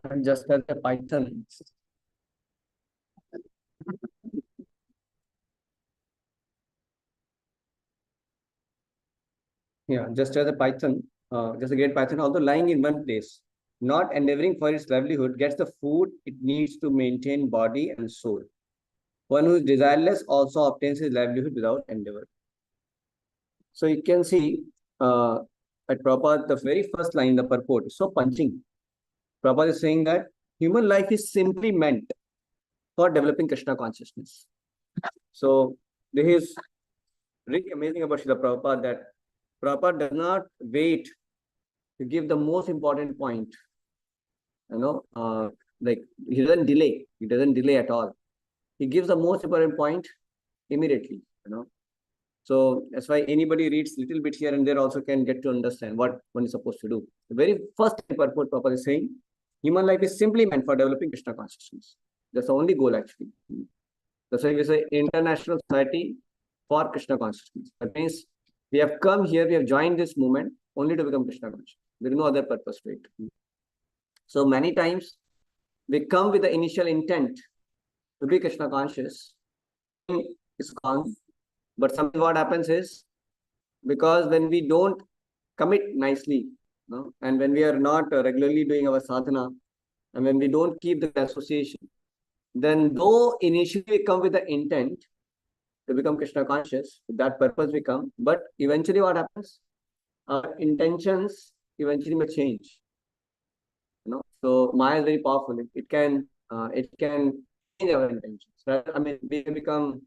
And just as a Python, just as a Python, just a great Python, although lying in one place, not endeavoring for its livelihood, gets the food it needs to maintain body and soul. One who is desireless also obtains his livelihood without endeavor. So you can see at Prabhupada, the very first line, the purport, is so punching. Prabhupada is saying that human life is simply meant for developing Krishna consciousness. So this is really amazing about Srila Prabhupada, that Prabhupada does not wait to give the most important point. Like he doesn't delay. He doesn't delay at all. He gives the most important point immediately. So that's why anybody reads little bit here and there also can get to understand what one is supposed to do. The very first purport Prabhupada is saying, human life is simply meant for developing Krishna consciousness. That's the only goal actually. That's why we say international society for Krishna consciousness. That means we have come here, we have joined this movement only to become Krishna conscious. There is no other purpose to it. So many times we come with the initial intent to be Krishna conscious. It's gone. But sometimes what happens is, because when we don't commit nicely, and when we are not regularly doing our sadhana, and when we don't keep the association, then though initially we come with the intent to become Krishna conscious, with that purpose we come, but eventually what happens? Our intentions eventually may change. So Maya is very powerful. It can change our intentions. Right? I mean, we become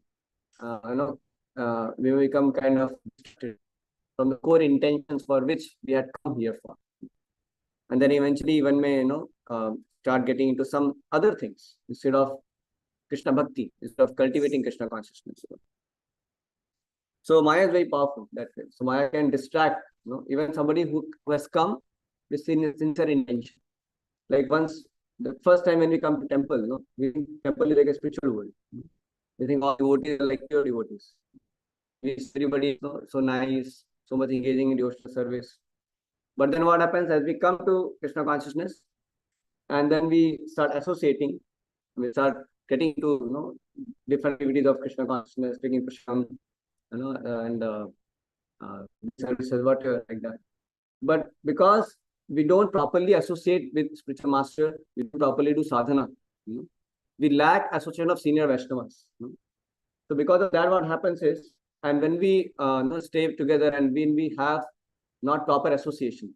we become kind of distracted from the core intentions for which we had come here for. And then eventually one may, start getting into some other things instead of Krishna Bhakti, instead of cultivating Krishna consciousness. So Maya is very powerful that way. So Maya can distract, even somebody who has come with sincere intention. Like once, the first time when we come to temple, we think temple is like a spiritual world. We think all devotees are like pure devotees. Everybody is so nice, so much engaging in devotional service. But then what happens as we come to Krishna consciousness, and then we start associating, we start getting to different activities of Krishna consciousness, taking prasham, and services, whatever like that. But because we don't properly associate with spiritual master, we don't properly do sadhana, we lack association of senior Vaishnavas. So because of that, what happens is, and when we stay together and when we have not proper association,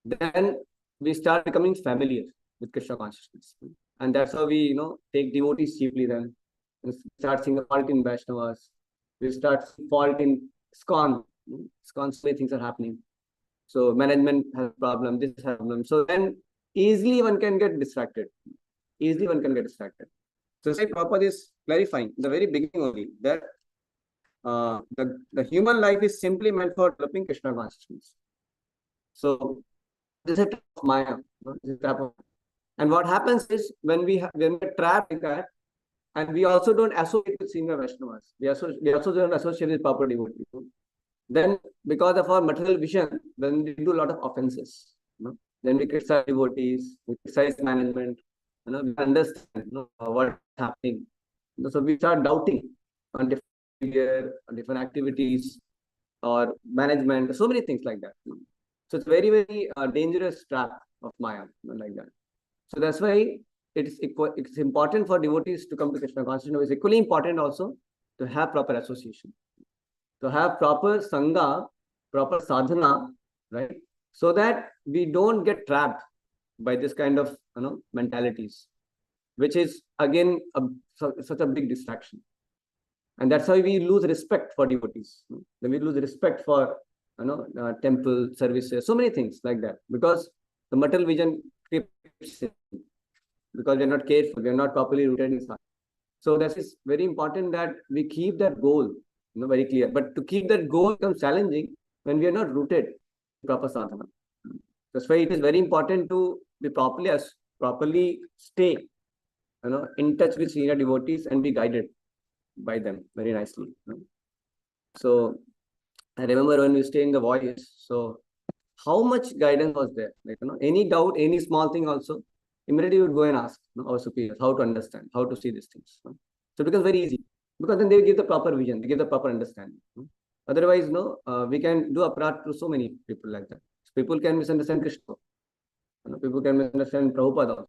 then we start becoming familiar with Krishna consciousness. And that's how we, take devotees cheaply then. We start seeing a fault in Vaishnavas. We start seeing fault in ISKCON. ISKCON, so many things are happening. So management has a problem, this has a problem. So then easily one can get distracted. So say Prabhupada is clarifying the very beginning only that the human life is simply meant for developing Krishna consciousness. So this is a type of Maya. And what happens is when we're trapped in that, and we also don't associate with senior Vaishnavas, we also don't associate with proper devotees. Then because of our material vision, then we do a lot of offenses. Then we criticize devotees, we criticize management, we understand what's happening. So we start doubting on different behavior, on different activities, or management, so many things like that. So it's very, very dangerous trap of Maya, like that. So that's why it's important for devotees to come to Krishna consciousness. It's equally important also to have proper association, to have proper sangha, proper sadhana, right? So that we don't get trapped by this kind of mentalities, which is again such a big distraction. And that's why we lose respect for devotees. Then we lose respect for temple services, so many things like that, because the material vision keeps in, because we're not careful, we're not properly rooted in sadhana. So that is very important that we keep that goal very clear. But to keep that goal becomes challenging when we are not rooted in proper sadhana. That's why it is very important to be properly stay in touch with senior devotees and be guided by them very nicely. So I remember when we stay in the voice, so how much guidance was there? Like, any doubt, any small thing also, immediately you would go and ask our superiors how to understand, how to see these things. So it becomes very easy because then they give the proper vision, they give the proper understanding. Otherwise, we can do aparat to so many people like that. So people can misunderstand Krishna. People can misunderstand Prabhupada also.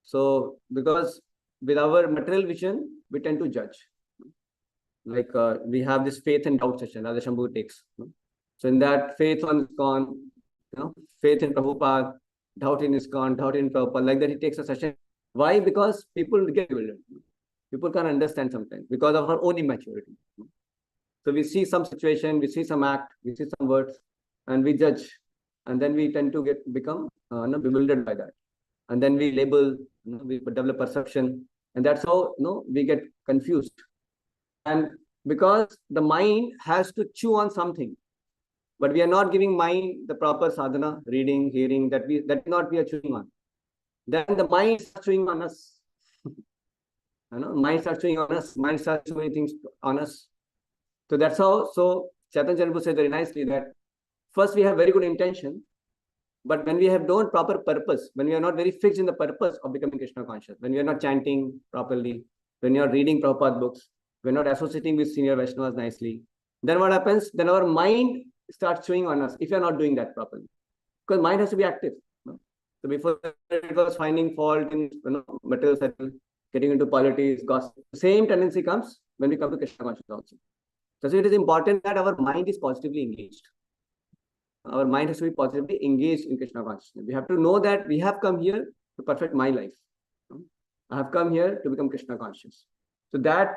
So because with our material vision, we tend to judge. Like we have this faith and doubt session, Radha Shambhu takes. So in that, faith on ISKCON, faith in Prabhupada, doubt in ISKCON, doubt in Prabhupada, like that he takes a session. Why? Because people get bewildered. People can't understand sometimes because of our own immaturity. So we see some situation, we see some act, we see some words, and we judge. And then we tend to become bewildered by that. And then we label, we develop perception. And that's how we get confused. And because the mind has to chew on something, but we are not giving mind the proper sadhana, reading, hearing, that not we are chewing on. Then the mind starts chewing on us. Mind starts chewing on us. Mind starts doing things on us. So that's how. So Chaitanya Prabhu said very nicely that first we have very good intention, but when we have no proper purpose, when we are not very fixed in the purpose of becoming Krishna conscious, when we are not chanting properly, when you are reading Prabhupada books, we're not associating with senior Vaishnavas nicely, then what happens? Then our mind starts chewing on us if you're not doing that properly. Because mind has to be active. So before it was finding fault in material settle, getting into politics, gossip. The same tendency comes when we come to Krishna consciousness also. So it is important that our mind is positively engaged. Our mind has to be positively engaged in Krishna consciousness. We have to know that we have come here to perfect my life. I have come here to become Krishna conscious. So that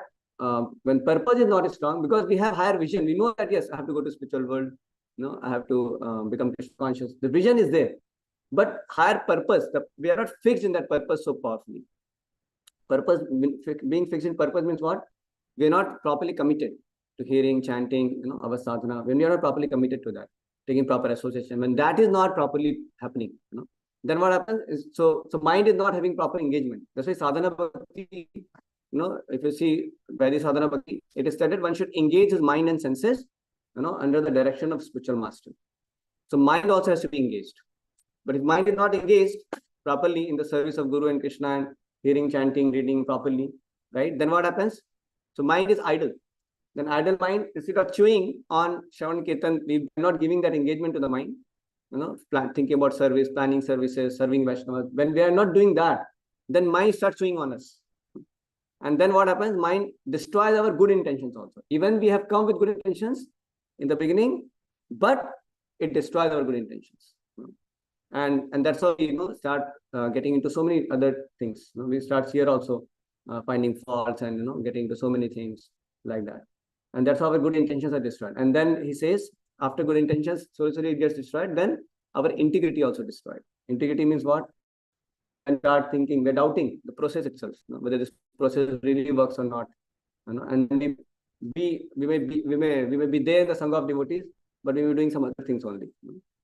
when purpose is not strong, because we have higher vision, we know that yes, I have to go to spiritual world. I have to become Krishna conscious. The vision is there, but higher purpose. We are not fixed in that purpose so powerfully. Purpose, being fixed in purpose means what? We are not properly committed to hearing, chanting, our sadhana. When we are not properly committed to that, taking proper association, when that is not properly happening, then what happens is so mind is not having proper engagement. That's why sadhana bhakti, if you see Vaidhi sadhana bhakti, it is stated one should engage his mind and senses, under the direction of spiritual master. So mind also has to be engaged. But if mind is not engaged properly in the service of Guru and Krishna and hearing, chanting, reading properly, right? Then what happens? So mind is idle. Then idle mind, instead of chewing on Shravan Kirtan, we are not giving that engagement to the mind, thinking about service, planning services, serving Vaishnavas. When we are not doing that, then mind starts chewing on us. And then what happens? Mind destroys our good intentions also. Even we have come with good intentions in the beginning, but it destroys our good intentions. And that's how we start getting into so many other things. We start here also finding faults and getting into so many things like that. And that's how our good intentions are destroyed. And then he says, after good intentions, slowly it gets destroyed, then our integrity also destroyed. Integrity means what? And start thinking, we're doubting the process itself, whether this process really works or not. And we may be there in the Sangha of devotees, but we may be doing some other things only,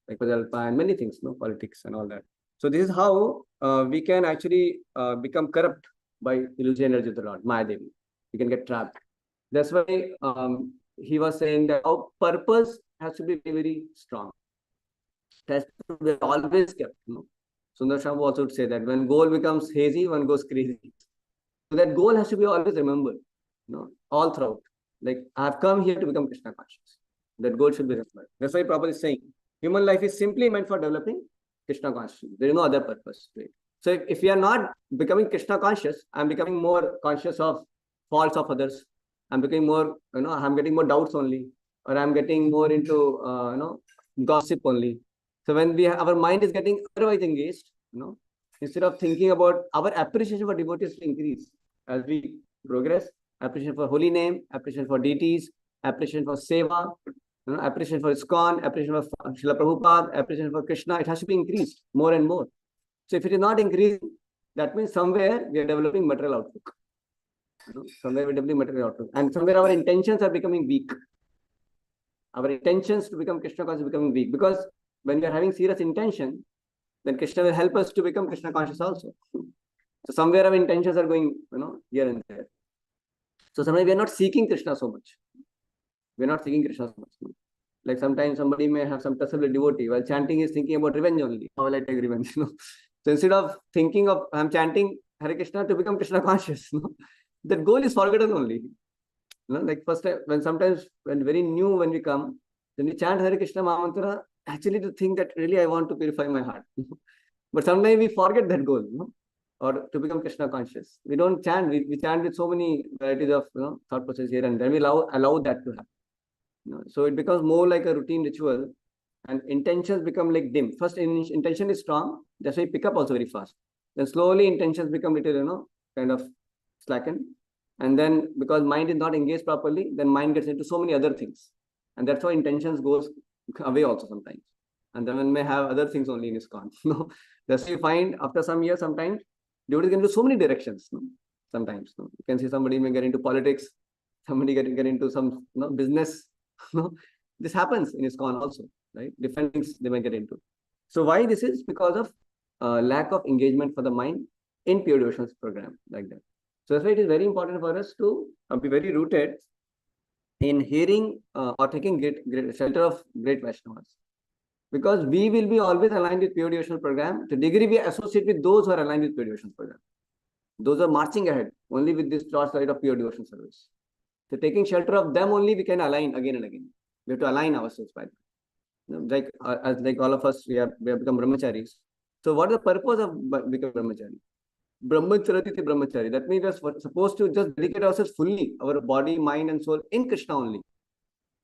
like Pajalpa and many things, politics and all that. So this is how we can actually become corrupt by illusion energy of the Lord, Maya Devi. We can get trapped. That's why he was saying that our purpose has to be very, very strong. It has to be always kept. Sundar Shambhu also would say that when goal becomes hazy, one goes crazy. So that goal has to be always remembered, all throughout. Like, I have come here to become Krishna conscious. That goal should be remembered. That's why Prabhupada is saying, human life is simply meant for developing Krishna consciousness. There is no other purpose to it. So if we are not becoming Krishna conscious, I'm becoming more conscious of faults of others. I'm becoming more, I'm getting more doubts only, or I'm getting more into, gossip only. So when our mind is getting otherwise engaged, instead of thinking about our appreciation for devotees to increase as we progress, appreciation for holy name, appreciation for deities, appreciation for seva, appreciation for ISKCON, appreciation for Srila Prabhupada, appreciation for Krishna, it has to be increased more and more. So if it is not increasing, that means somewhere we are developing material outlook. Somewhere we are developing material outlook. And somewhere our intentions are becoming weak. Our intentions to become Krishna conscious are becoming weak. Because when we are having serious intention, then Krishna will help us to become Krishna conscious also. So somewhere our intentions are going, here and there. So somewhere we are not seeking Krishna so much. We are not seeking Krishna so much. Like sometimes somebody may have some tussle with devotee while chanting, is thinking about revenge only. How will I take revenge? So instead of thinking of I'm chanting Hare Krishna to become Krishna conscious, that goal is forgotten only. Like first time when sometimes when very new when we come, then we chant Hare Krishna Mahamantra, actually to think that really I want to purify my heart. But sometimes we forget that goal, or to become Krishna conscious. We don't chant, we chant with so many varieties of thought process here and then we allow that to happen. So it becomes more like a routine ritual and intentions become like dim. First intention is strong, that's why you pick up also very fast. Then slowly intentions become little, kind of slackened. And then because mind is not engaged properly, then mind gets into so many other things. And that's why intentions goes away also sometimes. And then one may have other things only in his con. That's why you find after some years, sometimes devotees can do so many directions. Sometimes you can see somebody may get into politics, somebody get into some business. This happens in ISKCON also, right? Different things they may get into. So why this is? Because of lack of engagement for the mind in pure devotions program like that. So that's why it is very important for us to be very rooted in hearing or taking great shelter of great Vaishnavas. Because we will be always aligned with pure devotional program. To degree we associate with those who are aligned with pure devotional program. Those are marching ahead only with this torchlight of pure devotional service. So taking shelter of them only we can align again and again. We have to align ourselves by them. Like all of us, we have become brahmacharis. So what is the purpose of becoming brahmachari? Brahmacharati brahmachari. That means we are supposed to just dedicate ourselves fully, our body, mind, and soul in Krishna only.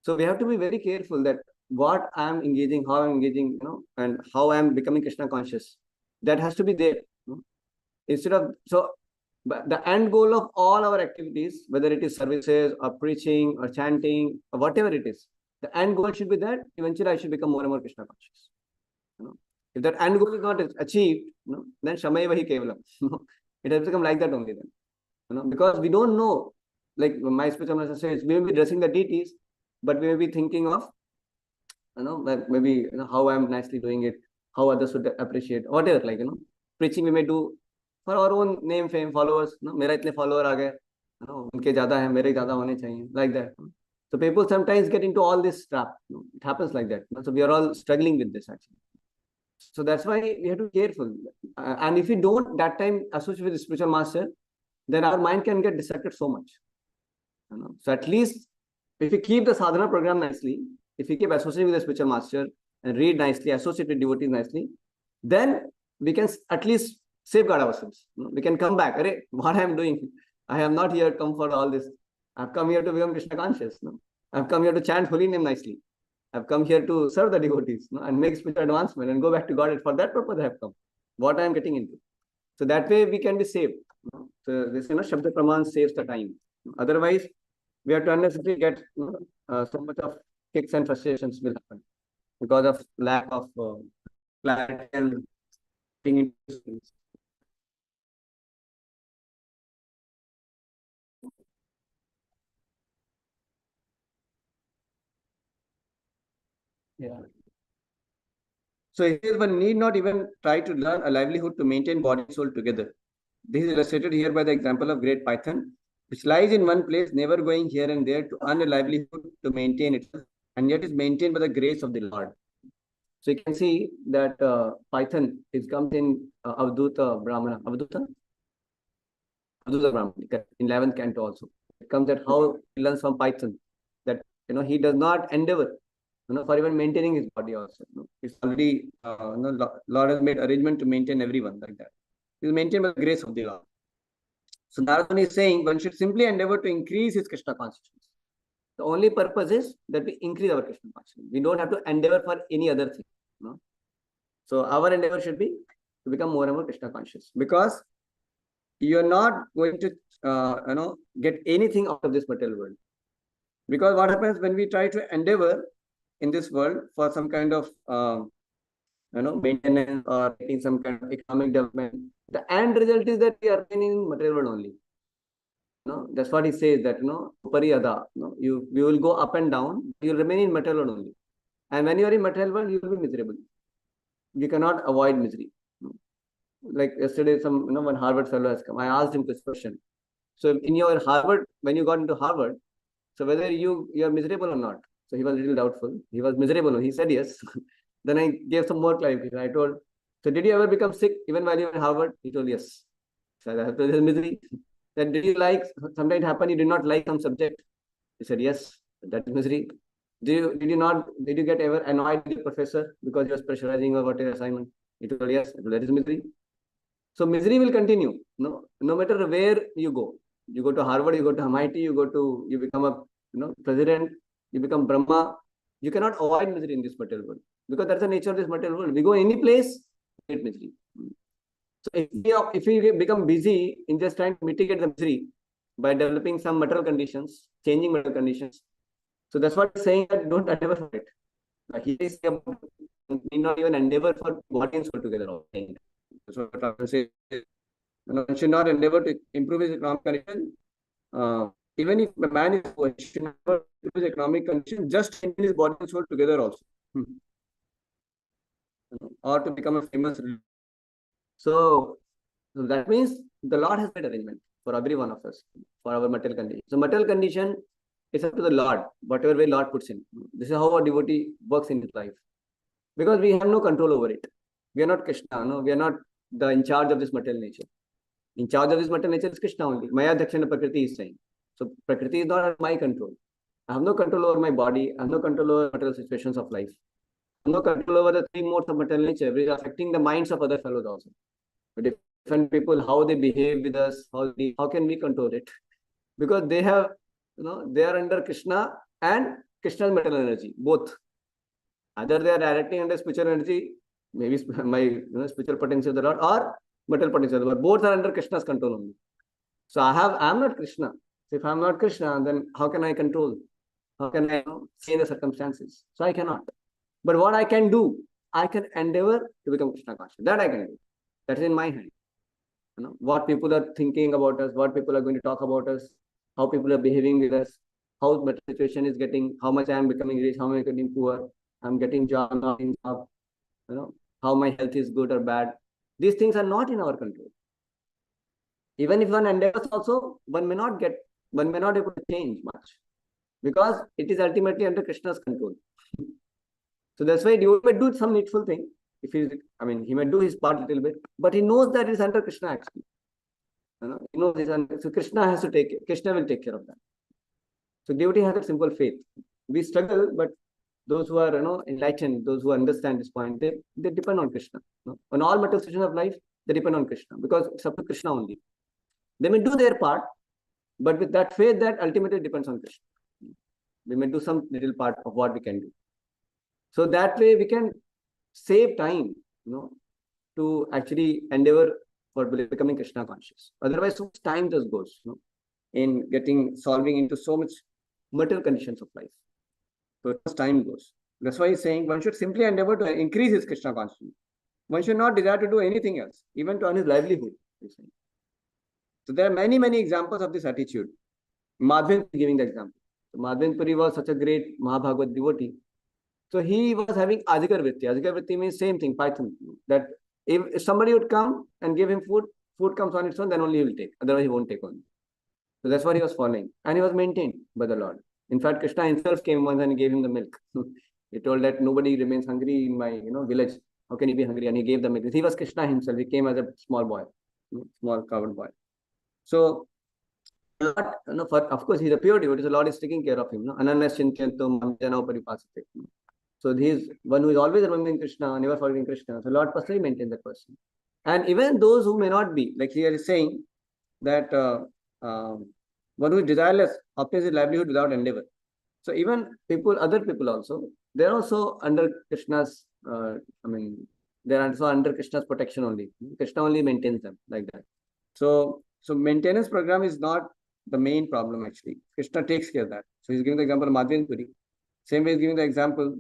So we have to be very careful that what I am engaging, how I am engaging, and how I am becoming Krishna conscious. That has to be there. Instead of but the end goal of all our activities, whether it is services or preaching or chanting or whatever it is, the end goal should be that eventually I should become more and more Krishna conscious. If that end goal is not achieved, then Shamayavahi Kevalam. It has become like that only then. Because we don't know, like my spiritual master says, we may be dressing the deities, but we may be thinking of, maybe how I'm nicely doing it, how others would appreciate, whatever, preaching we may do for our own name, fame, followers. मेरा इतने follower आ गए, उनके ज़्यादा हैं, मेरे ज़्यादा होने चाहिए, like that. So people sometimes get into all this trap. It happens like that. So we are all struggling with this actually. So that's why we have to be careful. And if we don't that time associate with the spiritual master, then our mind can get distracted so much. So at least if we keep the sadhana program nicely, if we keep associating with the spiritual master and read nicely, associate with devotees nicely, then we can at least safeguard ourselves. We can come back. What I am doing, I have not here come for all this. I've come here to become Krishna conscious. I've come here to chant holy name nicely. I've come here to serve the devotees and make spiritual advancement and go back to God. For that purpose I have come. What I am getting into. So that way we can be saved. So this Shabda Praman saves the time. Otherwise, we have to unnecessarily get so much of kicks and frustrations will happen because of lack of clarity and into things. Yeah. So here one need not even try to learn a livelihood to maintain body and soul together. This is illustrated here by the example of great python, which lies in one place, never going here and there to earn a livelihood to maintain itself, and yet is maintained by the grace of the Lord. So you can see that python comes in Avduta Brahmana. Avduta Brahmana, in 11th canto also. It comes that how he learns from python, that he does not endeavor for even maintaining his body also. It's already, Lord has made arrangement to maintain everyone like that. It is maintained by the grace of the Lord. So Narada is saying one should simply endeavor to increase his Krishna consciousness. The only purpose is that we increase our Krishna consciousness. We don't have to endeavor for any other thing. So our endeavor should be to become more and more Krishna conscious, because you are not going to get anything out of this material world. Because what happens when we try to endeavor in this world for some kind of maintenance or getting some kind of economic development, the end result is that we are in material world only. That's what he says, that pariyada, you will go up and down, you will remain in material world only. And when you are in material world, you will be miserable. You cannot avoid misery. Like yesterday, one Harvard fellow has come. I asked him this question. So in your Harvard, when you got into Harvard, so whether you are miserable or not. So he was a little doubtful. He was miserable. He said yes. Then I gave some more clarification. I told, so did you ever become sick even while you were in Harvard? He told yes. So I told him misery. Then did you like, sometimes it happened you did not like some subject? He said yes. That is misery. Did you get ever annoyed with the professor because he was pressurizing or whatever assignment? He told yes. That is misery. So misery will continue. No matter where you go. You go to Harvard, you go to MIT, you become a president, you become Brahma. You cannot avoid misery in this material world because that's the nature of this material world. We go any place, we get misery. So if we become busy in just trying to mitigate the misery by developing some material conditions, changing material conditions. So that's what I'm saying, that don't endeavor for it. Like he is need not even endeavor for body and soul together. That's what I say. One should not endeavor to improve his economic condition. Even if a man is poor, he should never improve his economic condition, just maintain his body and soul together also. Or to become a famous. So that means the Lord has made arrangement for every one of us, for our material condition. So material condition is up to the Lord, whatever way Lord puts in. This is how a devotee works in his life. Because we have no control over it. We are not Krishna, no, we are not in charge of this material nature. In charge of this material nature is Krishna only. Maya Dakshina Prakriti is saying. So Prakriti is not under my control. I have no control over my body. I have no control over material situations of life. I have no control over the three modes of material nature, which is affecting the minds of other fellows also. But different people, how they behave with us, how can we control it? Because they have, they are under Krishna and Krishna's material energy, both. Either they are directly under spiritual energy, maybe my spiritual potential of the Lord, or material potential of the Lord. Both are under Krishna's control only. So I am not Krishna. So if I am not Krishna, then how can I control? How can I change the circumstances? So I cannot. But what I can do, I can endeavor to become Krishna conscious. That I can do. That is in my hand. What people are thinking about us, what people are going to talk about us, how people are behaving with us, how the situation is getting, how much I am becoming rich, how am I getting poor, I'm getting job, not in job, how my health is good or bad. These things are not in our control. Even if one endeavors also, one may not able to change much because it is ultimately under Krishna's control. So that's why you may do some needful thing. If he may do his part a little bit, but he knows that it is under Krishna actually. He knows so Krishna has to Krishna will take care of that. So devotee has a simple faith. We struggle, but those who are enlightened, those who understand this point, they depend on Krishna. On all material situations of life, they depend on Krishna because it's up to Krishna only. They may do their part, but with that faith that ultimately depends on Krishna. We may do some little part of what we can do. So that way we can save time, to actually endeavor for becoming Krishna conscious. Otherwise, so much time just goes, in solving into so much material conditions of life. So as time goes. That's why he's saying one should simply endeavor to increase his Krishna consciousness. One should not desire to do anything else, even to earn his livelihood. So there are many, many examples of this attitude. Madhvendra is giving the example. So Madhvendra was such a great Mahabhagavad devotee. So he was having Adhikar Vritti. Adhikar Vritti means same thing, Python. That if somebody would come and give him food, food comes on its own, then only he will take. Otherwise, he won't take on. So that's what he was following. And he was maintained by the Lord. In fact, Krishna himself came once and gave him the milk. He told that nobody remains hungry in my village. How can he be hungry? And he gave the milk. He was Krishna himself. He came as a small boy, small covered boy. So, Lord, of course, he's a pure devotee. So Lord is taking care of him. So he is one who is always remembering Krishna, never forgetting Krishna. So Lord personally maintains that person. And even those who may not be, like here is saying that one who is desireless obtains his livelihood without endeavor. So even other people also, they are also under Krishna's, they are also under Krishna's protection only. Krishna only maintains them like that. So maintenance program is not the main problem actually. Krishna takes care of that. So he's giving the example of Madhvendra. Same way he's giving the example.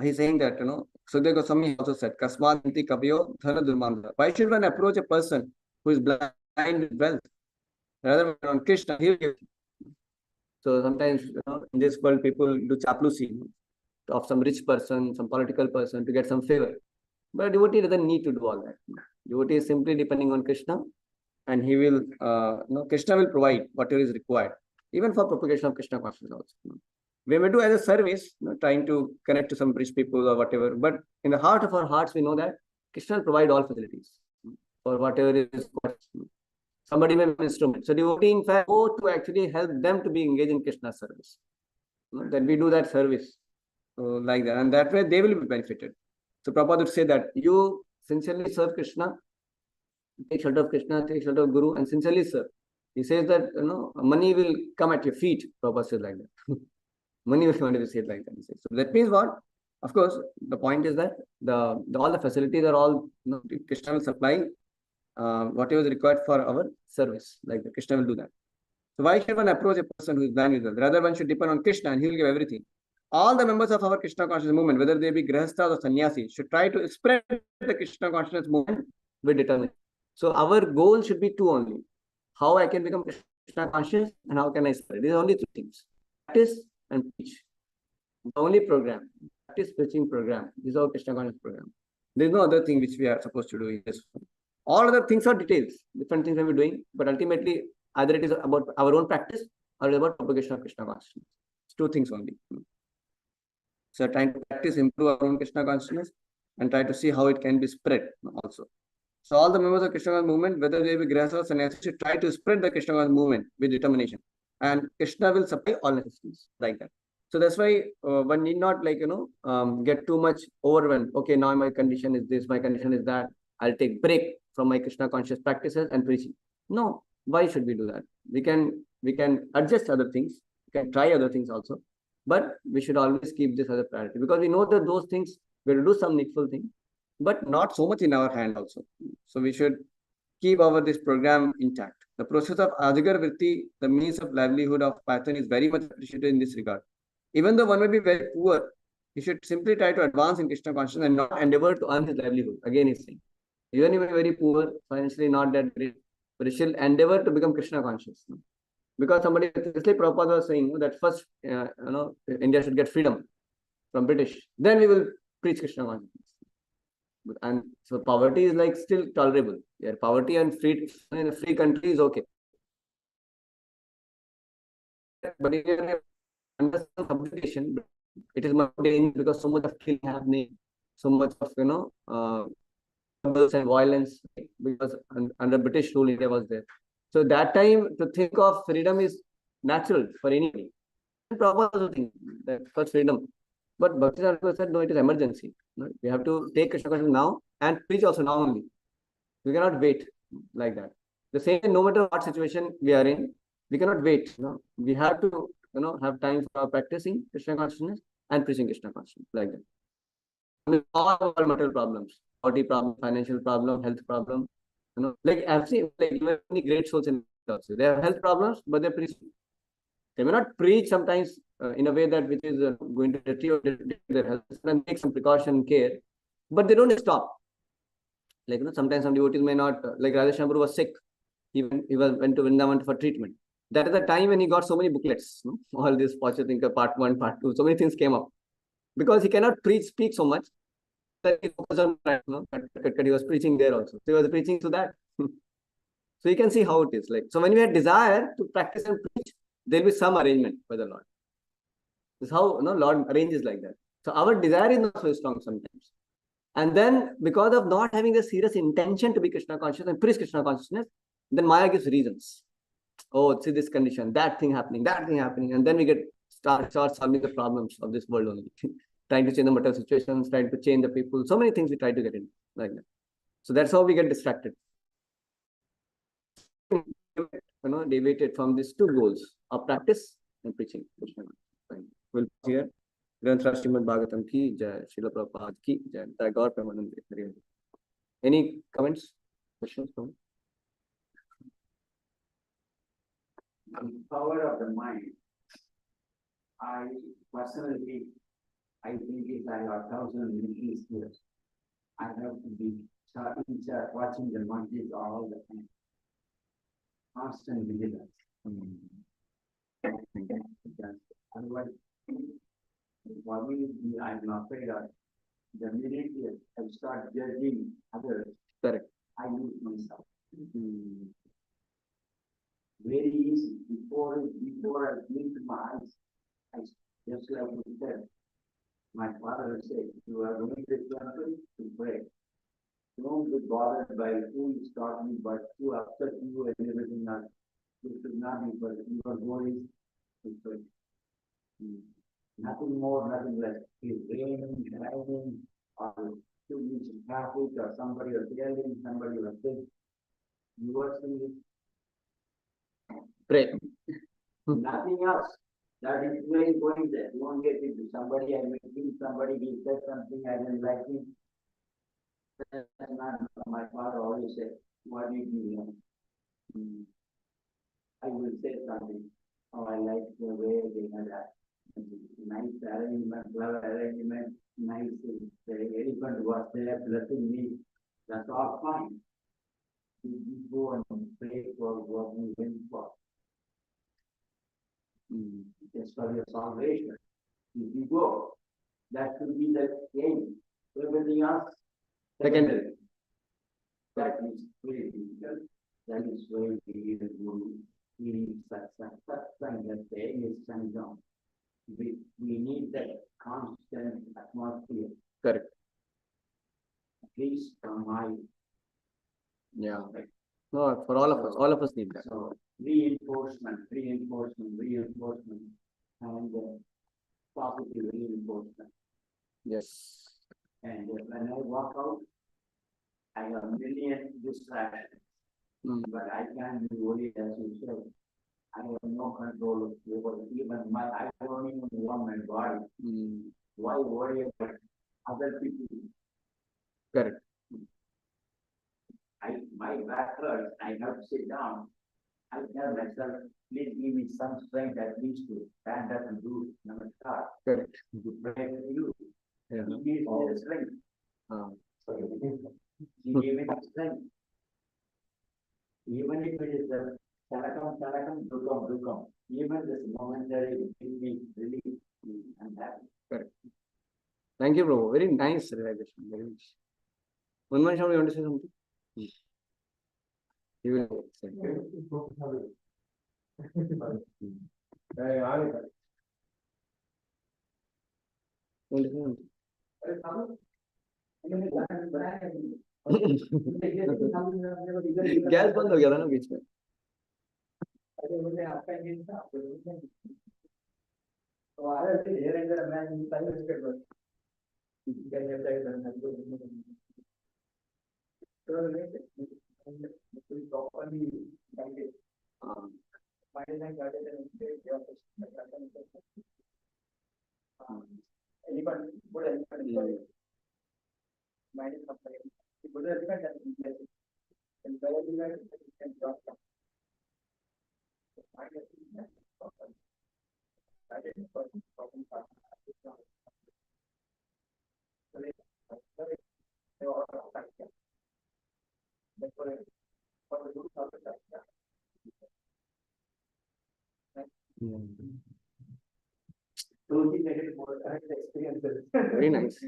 He's saying that, Sudhir Goswami also said, Kasmanti Kaviyo Dhana Durmanda. Why should one approach a person who is blind with wealth? Rather than on Krishna, he will give. So sometimes, in this world, people do chaplacy of some rich person, some political person to get some favor. But a devotee doesn't need to do all that. Devotee is simply depending on Krishna, and he will, Krishna will provide whatever is required, even for propagation of Krishna consciousness also. We may do as a service, trying to connect to some rich people or whatever. But in the heart of our hearts, we know that Krishna will provide all facilities for whatever is. Somebody may be an instrument. So devotee, in fact, go to actually help them to be engaged in Krishna's service. Then we do that service like that. And that way they will be benefited. So Prabhupada would say that you sincerely serve Krishna, take shelter of Krishna, take shelter of Guru, and sincerely serve. He says that money will come at your feet. Prabhupada says like that. Money will come at your feet like that. He says. So that means what? Of course, the point is that all the facilities are all Krishna will supply whatever is required for our service. Like that, Krishna will do that. So why should one approach a person who is blind with wealth? Rather, one should depend on Krishna and he will give everything. All the members of our Krishna consciousness movement, whether they be grihasthas or sannyasis, should try to spread the Krishna consciousness movement with determination. So our goal should be two only. How I can become Krishna conscious and how can I spread? These are only two things. Practice and preach. The only program. Practice, preaching program. This is our Krishna conscious program. There is no other thing which we are supposed to do in this. All other things are details. Different things we are doing. But ultimately, either it is about our own practice or it is about propagation of Krishna consciousness. It's two things only. So trying to practice, improve our own Krishna consciousness and try to see how it can be spread also. So all the members of Krishna movement, whether they be grihasthas or sannyasis, should try to spread the Krishna movement with determination. And Krishna will supply all necessities like that. So that's why one need not get too much overwhelmed. Okay, now my condition is this, my condition is that. I'll take break from my Krishna conscious practices and preaching. No, why should we do that? We can adjust other things. We can try other things also. But we should always keep this as a priority because we know that those things will do some needful thing, but not so much in our hand also. So we should keep this program intact. The process of Ajagar Vritti, the means of livelihood of Python, is very much appreciated in this regard. Even though one may be very poor, he should simply try to advance in Krishna consciousness and not endeavor to earn his livelihood. Again, he's saying, even if he may be very poor, financially not that great, but he should endeavor to become Krishna conscious. Because somebody, especially Prabhupada was saying that first, India should get freedom from British. Then we will preach Krishna consciousness. And so poverty is like still tolerable. Yeah, poverty and free in a free country is okay. But if you under some subjugation, it is much dangerous because so much of killing happening, so much of and violence because under British rule India was there. So that time to think of freedom is natural for anybody. Prabhupada also think that for freedom. But Bhakti said, no, it is emergency. We have to take Krishna consciousness now and preach also now only. We cannot wait like that. The same, no matter what situation we are in, we cannot wait. We have to, have time for practicing Krishna consciousness and preaching Krishna consciousness like that. I mean, all material problems, body problem, financial problem, health problem. Like I've seen, like many great souls in also. They have health problems, but they're preaching. They may not preach sometimes in a way that which is going to deteriorate their health and take some precaution care, but they don't stop. Like sometimes some devotees may not, like Radheshyam was sick. He went to Vrindavan for treatment. That is the time when he got so many booklets. All this Pachyatinka part 1, part 2, so many things came up. Because he cannot speak so much. That he focused on, he was preaching there also. So he was preaching to that. So you can see how it is. Like so, when we have desire to practice and preach, there will be some arrangement by the Lord. This is how Lord arranges like that. So our desire is not so strong sometimes. And then because of not having the serious intention to be Krishna conscious and preach Krishna consciousness, then Maya gives reasons. Oh, see this condition, that thing happening, and then we start solving the problems of this world only. Trying to change the material situations, trying to change the people. So many things we try to get in like that. So that's how we get distracted. Deviated from these two goals of practice and preaching. We'll here. Granthra Srimad Bhagavatam ki jai, Srila Prabhupada ki jai, Gaur Premanand. Any comments, questions? The power of the mind, I personally, I think if I have 1,000 degrees here, I have to be watching the monkeys all the time. Constant vigilance. Otherwise, for me, I'm afraid of the minute I start judging others, correct, I lose myself. Very easy. Before I blink my eyes, Just like you said, my father said, you are going to the temple to pray. Don't be bothered by who is talking, but who upset you and everything else. You should not be, but your goal is to pray. Nothing more, nothing less. It's raining, raining, or two minutes in traffic, or somebody was yelling, somebody was sick. Your thing is Pray. nothing else. That is where you're going there. You won't get into somebody, I may think somebody, he said something, I didn't like him. That's not my father always said, what did you know? I will say something. Oh, I like the way they had that. Nice arrangement, well arrangement, nice. The elephant was there blessing me. That's all fine. You go and pray for what you went for. Just for your salvation. If you go, that should be the aim. Everything else, Secondary. that is very difficult. That is why we will need such that the aim is coming down. We need that constant atmosphere. Correct. At least from my Yeah. No, for all of us need that. so reinforcement, and positive reinforcement. Yes. And when I walk out, I have a million distractions, but I can't be worried as you said. I have no control over even I don't even want my body. Why worry about other people? Correct. My back hurts, I have to sit down. I tell myself, please give me some strength at least to stand up and do namaskar. Correct. To pray for you. Yeah. He gives me the strength. He gave me the strength. Even if it is the talakam, dukam. Even this momentary relief, I'm happy. Correct. Thank you, bro. Very nice realization. Very nice. One more time, you want to say something? You will say. Gas बंद हो गया था ना बीच में. Very nice.